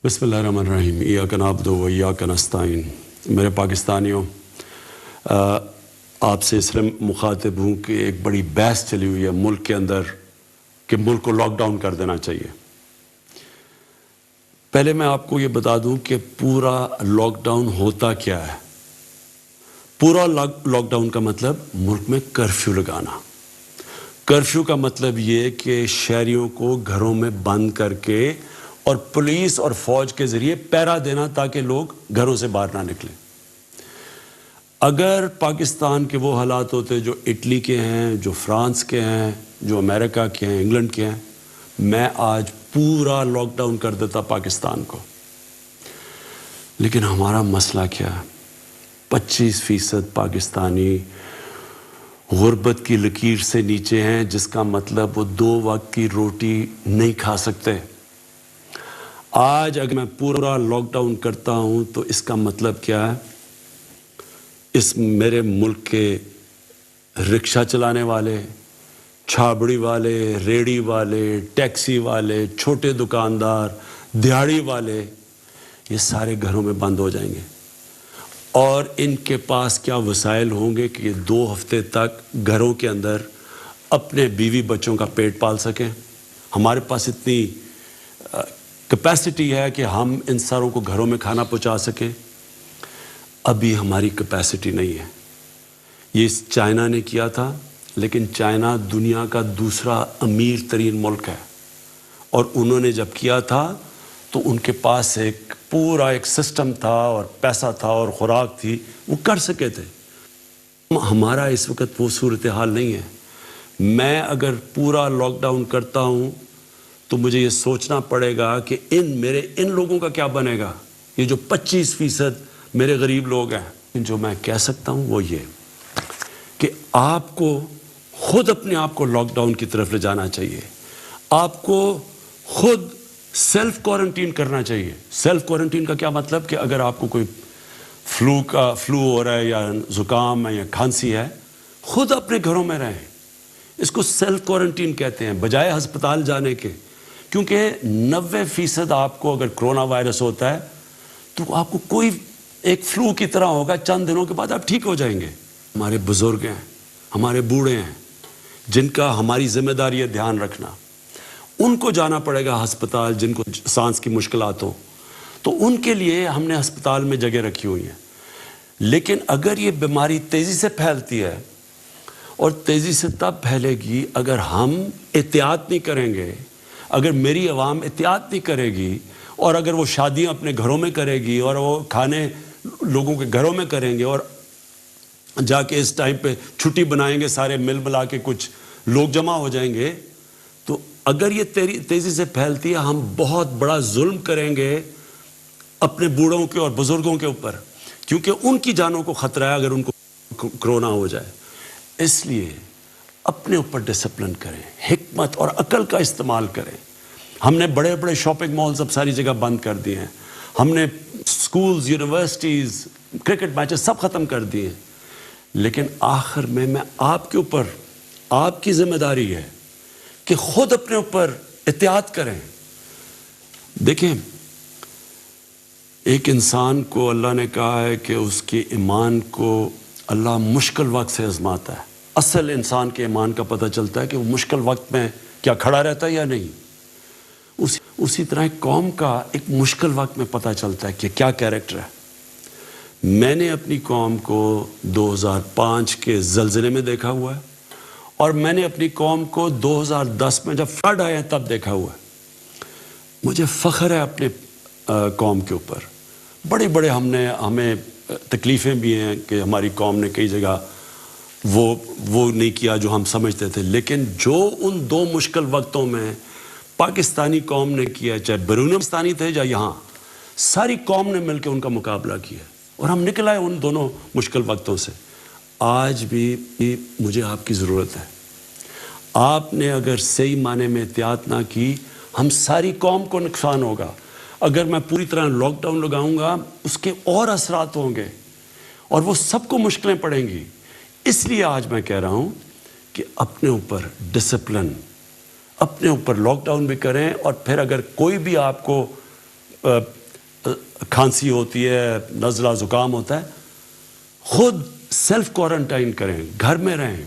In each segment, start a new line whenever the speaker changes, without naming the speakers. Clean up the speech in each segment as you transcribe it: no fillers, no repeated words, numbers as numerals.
بسم اللہ الرحمن الرحیم ایاک نعبد و ایاک نستعین۔ میرے پاکستانیوں، آپ سے اس لیے مخاطب ہوں کہ ایک بڑی بحث چلی ہوئی ہے ملک کے اندر کہ ملک کو لاک ڈاؤن کر دینا چاہیے۔ پہلے میں آپ کو یہ بتا دوں کہ پورا لاک ڈاؤن ہوتا کیا ہے۔ پورا لاک ڈاؤن کا مطلب ملک میں کرفیو لگانا۔ کرفیو کا مطلب یہ کہ شہریوں کو گھروں میں بند کر کے اور پولیس اور فوج کے ذریعے پہرا دینا تاکہ لوگ گھروں سے باہر نہ نکلیں۔ اگر پاکستان کے وہ حالات ہوتے جو اٹلی کے ہیں، جو فرانس کے ہیں، جو امریکہ کے ہیں، انگلینڈ کے ہیں، میں آج پورا لاک ڈاؤن کر دیتا پاکستان کو۔ لیکن ہمارا مسئلہ کیا ہے؟ 25% پاکستانی غربت کی لکیر سے نیچے ہیں، جس کا مطلب وہ 2 وقت کی روٹی نہیں کھا سکتے۔ آج اگر میں پورا لاک ڈاؤن کرتا ہوں تو اس کا مطلب کیا ہے؟ اس میرے ملک کے رکشہ چلانے والے، چھابڑی والے، ریڑی والے، ٹیکسی والے، چھوٹے دکاندار، دیہڑی والے، یہ سارے گھروں میں بند ہو جائیں گے۔ اور ان کے پاس کیا وسائل ہوں گے کہ یہ 2 ہفتے تک گھروں کے اندر اپنے بیوی بچوں کا پیٹ پال سکیں؟ ہمارے پاس اتنی کیپیسٹی ہے کہ ہم ان ساروں کو گھروں میں کھانا پہنچا سکیں؟ ابھی ہماری کیپیسٹی نہیں ہے۔ یہ چائنا نے کیا تھا، لیکن چائنا دنیا کا دوسرا امیر ترین ملک ہے، اور انہوں نے جب کیا تھا تو ان کے پاس ایک پورا سسٹم تھا اور پیسہ تھا اور خوراک تھی، وہ کر سکے تھے۔ ہمارا اس وقت وہ صورتحال نہیں ہے۔ میں اگر پورا لاک ڈاؤن کرتا ہوں تو مجھے یہ سوچنا پڑے گا کہ ان لوگوں کا کیا بنے گا، یہ جو 25% میرے غریب لوگ ہیں۔ جو میں کہہ سکتا ہوں وہ یہ کہ آپ کو خود اپنے آپ کو لاک ڈاؤن کی طرف لے جانا چاہیے۔ آپ کو خود سیلف کوارنٹین کرنا چاہیے۔ سیلف کوارنٹین کا کیا مطلب کہ اگر آپ کو کوئی فلو ہو رہا ہے یا زکام ہے یا کھانسی ہے، خود اپنے گھروں میں رہیں۔ اس کو سیلف کوارنٹین کہتے ہیں، بجائے ہسپتال جانے کے، کیونکہ 90% آپ کو اگر کرونا وائرس ہوتا ہے تو آپ کو کوئی ایک فلو کی طرح ہوگا، چند دنوں کے بعد آپ ٹھیک ہو جائیں گے۔ ہمارے بزرگ ہیں، ہمارے بوڑھے ہیں، جن کا ہماری ذمہ داری ہے دھیان رکھنا، ان کو جانا پڑے گا ہسپتال، جن کو سانس کی مشکلات ہو، تو ان کے لیے ہم نے ہسپتال میں جگہ رکھی ہوئی ہیں۔ لیکن اگر یہ بیماری تیزی سے پھیلتی ہے، اور تیزی سے تب پھیلے گی اگر ہم احتیاط نہیں کریں گے، اگر میری عوام احتیاط نہیں کرے گی، اور اگر وہ شادیاں اپنے گھروں میں کرے گی اور وہ کھانے لوگوں کے گھروں میں کریں گے، اور جا کے اس ٹائم پہ چھٹی بنائیں گے، سارے مل ملا کے کچھ لوگ جمع ہو جائیں گے، تو اگر یہ تیزی سے پھیلتی ہے، ہم بہت بڑا ظلم کریں گے اپنے بوڑھوں کے اور بزرگوں کے اوپر، کیونکہ ان کی جانوں کو خطرہ ہے اگر ان کو کرونا ہو جائے۔ اس لیے اپنے اوپر ڈسپلن کریں، حکمت اور عقل کا استعمال کریں۔ ہم نے بڑے بڑے شاپنگ مالز اب ساری جگہ بند کر دیے ہیں، ہم نے سکولز، یونیورسٹیز، کرکٹ میچز سب ختم کر دیے ہیں، لیکن آخر میں آپ کے اوپر، آپ کی ذمہ داری ہے کہ خود اپنے اوپر احتیاط کریں۔ دیکھیں، ایک انسان کو اللہ نے کہا ہے کہ اس کے ایمان کو اللہ مشکل وقت سے آزماتا ہے۔ اصل انسان کے ایمان کا پتہ چلتا ہے کہ وہ مشکل وقت میں کیا کھڑا رہتا ہے یا نہیں۔ اسی طرح ایک قوم کا ایک مشکل وقت میں پتہ چلتا ہے کہ کیا کیریکٹر ہے۔ میں نے اپنی قوم کو 2005 کے زلزلے میں دیکھا ہوا ہے، اور میں نے اپنی قوم کو 2010 میں جب فلڈ آئے تب دیکھا ہوا ہے۔ مجھے فخر ہے اپنے قوم کے اوپر۔ بڑے بڑے ہمیں تکلیفیں بھی ہیں کہ ہماری قوم نے کئی جگہ وہ نہیں کیا جو ہم سمجھتے تھے، لیکن جو ان 2 مشکل وقتوں میں پاکستانی قوم نے کیا، چاہے بیرون پاکستانی تھے یا یہاں، ساری قوم نے مل کے ان کا مقابلہ کیا، اور ہم نکل آئے ان دونوں مشکل وقتوں سے۔ آج بھی مجھے آپ کی ضرورت ہے۔ آپ نے اگر صحیح معنی میں احتیاط نہ کی، ہم ساری قوم کو نقصان ہوگا۔ اگر میں پوری طرح لاک ڈاؤن لگاؤں گا، اس کے اور اثرات ہوں گے، اور وہ سب کو مشکلیں پڑیں گی۔ اس لیے آج میں کہہ رہا ہوں کہ اپنے اوپر ڈسپلن، اپنے اوپر لاک ڈاؤن بھی کریں، اور پھر اگر کوئی بھی آپ کو کھانسی ہوتی ہے، نزلہ زکام ہوتا ہے، خود سیلف کوارنٹائن کریں، گھر میں رہیں،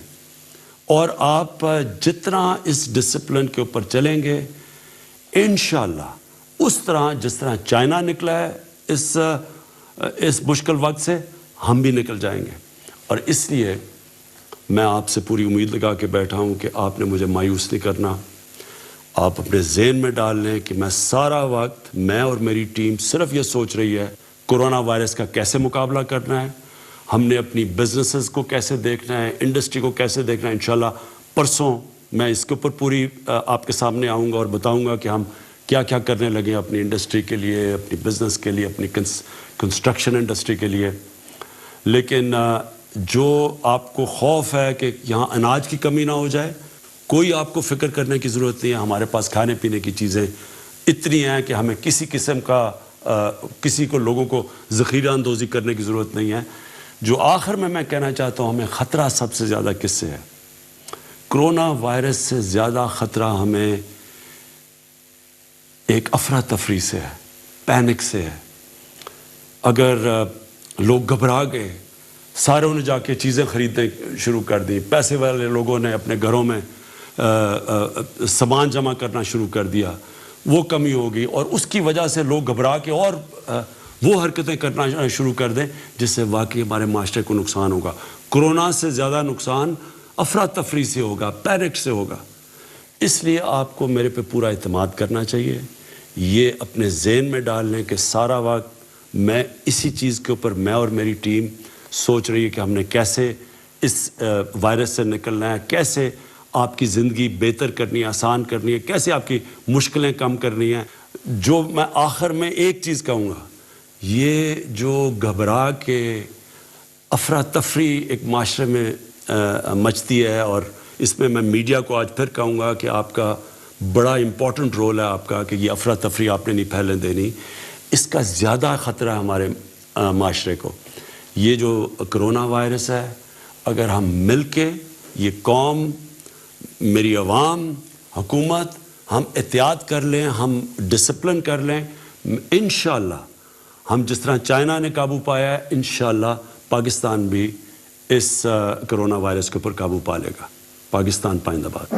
اور آپ جتنا اس ڈسپلن کے اوپر چلیں گے انشاءاللہ اس طرح جس طرح چائنا نکلا ہے اس مشکل وقت سے، ہم بھی نکل جائیں گے۔ اور اس لیے میں آپ سے پوری امید لگا کے بیٹھا ہوں کہ آپ نے مجھے مایوس نہیں کرنا۔ آپ اپنے ذہن میں ڈال لیں کہ میں سارا وقت، میں اور میری ٹیم صرف یہ سوچ رہی ہے کورونا وائرس کا کیسے مقابلہ کرنا ہے، ہم نے اپنی بزنسز کو کیسے دیکھنا ہے، انڈسٹری کو کیسے دیکھنا ہے۔ انشاءاللہ پرسوں میں اس کے اوپر پوری آپ کے سامنے آؤں گا اور بتاؤں گا کہ ہم کیا کیا کرنے لگے اپنی انڈسٹری کے لیے، اپنی بزنس کے لیے، اپنی کنسٹرکشن انڈسٹری کے لیے۔ لیکن جو آپ کو خوف ہے کہ یہاں اناج کی کمی نہ ہو جائے، کوئی آپ کو فکر کرنے کی ضرورت نہیں ہے۔ ہمارے پاس کھانے پینے کی چیزیں اتنی ہیں کہ ہمیں کسی قسم کا کسی کو لوگوں کو ذخیرہ اندوزی کرنے کی ضرورت نہیں ہے۔ جو آخر میں کہنا چاہتا ہوں، ہمیں خطرہ سب سے زیادہ کس سے ہے؟ کرونا وائرس سے زیادہ خطرہ ہمیں ایک افراتفری سے ہے، پینک سے ہے۔ اگر لوگ گھبرا گئے، ساروں نے جا کے چیزیں خریدنے شروع کر دی، پیسے والے لوگوں نے اپنے گھروں میں سامان جمع کرنا شروع کر دیا، وہ کمی ہوگی، اور اس کی وجہ سے لوگ گھبرا کے اور وہ حرکتیں کرنا شروع کر دیں جس سے واقعی ہمارے معاشرے کو نقصان ہوگا۔ کرونا سے زیادہ نقصان افراتفری سے ہوگا، پینک سے ہوگا۔ اس لیے آپ کو میرے پہ پورا اعتماد کرنا چاہیے۔ یہ اپنے ذہن میں ڈال لیں کہ سارا وقت میں اسی چیز کے اوپر، میں اور میری ٹیم سوچ رہی ہے کہ ہم نے کیسے اس وائرس سے نکلنا ہے، کیسے آپ کی زندگی بہتر کرنی ہے، آسان کرنی ہے، کیسے آپ کی مشکلیں کم کرنی ہیں۔ جو میں آخر میں ایک چیز کہوں گا، یہ جو گھبرا کے افراتفری ایک معاشرے میں مچتی ہے، اور اس میں میڈیا کو آج پھر کہوں گا کہ آپ کا بڑا امپورٹنٹ رول ہے آپ کا، کہ یہ افراتفری آپ نے نہیں پھیلنے دینی۔ اس کا زیادہ خطرہ ہے ہمارے معاشرے کو۔ یہ جو کرونا وائرس ہے، اگر ہم مل کے، یہ قوم، میری عوام، حکومت، ہم احتیاط کر لیں، ہم ڈسپلن کر لیں، انشاءاللہ ہم جس طرح چائنا نے قابو پایا ہے، انشاءاللہ پاکستان بھی اس کرونا وائرس کے اوپر قابو پا لے گا۔ پاکستان پائندہ باد۔